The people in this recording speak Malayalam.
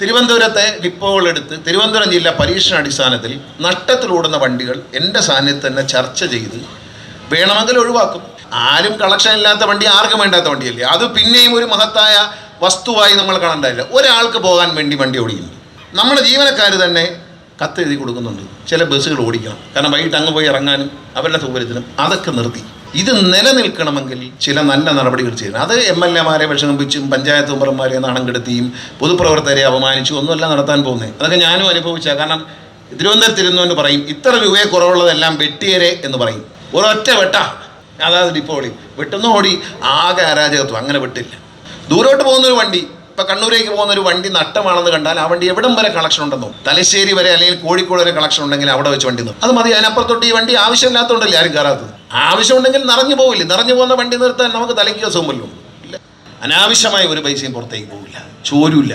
തിരുവനന്തപുരത്തെ ഡിപ്പോകളെടുത്ത് തിരുവനന്തപുരം ജില്ല പരീക്ഷണാടിസ്ഥാനത്തിൽ നഷ്ടത്തിലോടുന്ന വണ്ടികൾ എൻ്റെ സാന്നിധ്യത്തിൽ തന്നെ ചർച്ച ചെയ്ത് വേണമെങ്കിൽ ഒഴിവാക്കും. ആരും കളക്ഷൻ ഇല്ലാത്ത വണ്ടി ആർക്കും വേണ്ടാത്ത വണ്ടിയല്ലേ, അത് പിന്നെയും ഒരു മഹത്തായ വസ്തുവായി നമ്മൾ കാണണ്ടായില്ല. ഒരാൾക്ക് പോകാൻ വേണ്ടി വണ്ടി ഓടിക്കുന്നു. നമ്മുടെ ജീവനക്കാർ തന്നെ കത്തെഴുതി കൊടുക്കുന്നുണ്ട് ചില ബസ്സുകൾ ഓടിക്കണം, കാരണം വൈകിട്ട് അങ്ങ് പോയി ഇറങ്ങാനും അവരുടെ സൗകര്യത്തിനും. അതൊക്കെ നിർത്തി. ഇത് നിലനിൽക്കണമെങ്കിൽ ചില നല്ല നടപടികൾ ചെയ്യണം. അത് MLA-മാരെ വിഷമിപ്പിച്ചും പഞ്ചായത്ത് മെമ്പർമാരെ നാണം കെടുത്തിയും പൊതുപ്രവർത്തകരെ അപമാനിച്ചും ഒന്നുമല്ല നടത്താൻ പോകുന്നത്. അതൊക്കെ ഞാനും അനുഭവിച്ച. കാരണം തിരുവനന്തപുരത്തിരുന്നുകൊണ്ട് പറയും ഇത്ര രൂപയെ കുറവുള്ളതെല്ലാം വെട്ടിയരെ എന്ന് പറയും. ഒരൊറ്റ വെട്ടാ അതായത് ഡിപ്പോളി വെട്ടുന്ന ഓടി ആകെ അരാജകത്വം. അങ്ങനെ വെട്ടില്ല. ദൂരോട്ട് പോകുന്നൊരു വണ്ടി, ഇപ്പം കണ്ണൂരേക്ക് പോകുന്നൊരു വണ്ടി നഷ്ടമാണെന്ന് കണ്ടാൽ ആ വണ്ടി എവിടം വരെ കളക്ഷൻ ഉണ്ടെന്നോ, തലശ്ശേരി വരെ അല്ലെങ്കിൽ കോഴിക്കോട് വരെ കളക്ഷൻ ഉണ്ടെങ്കിൽ അവിടെ വെച്ച് വണ്ടി നിർത്തും. അത് മതി. അതിനപ്പുറത്തോട്ട് ഈ വണ്ടി ആവശ്യമില്ലാത്തതുകൊണ്ടല്ലേ ആരും കയറാത്തത്. ആവശ്യമുണ്ടെങ്കിൽ നിറഞ്ഞു പോവില്ലേ. നിറഞ്ഞു പോകുന്ന വണ്ടി നിർത്താൻ നമുക്ക് തലയ്ക്ക് സുഖമല്ലോ. ഇല്ല, അനാവശ്യമായ ഒരു പൈസയും പുറത്തേക്ക് പോവില്ല, ചോരില്ല.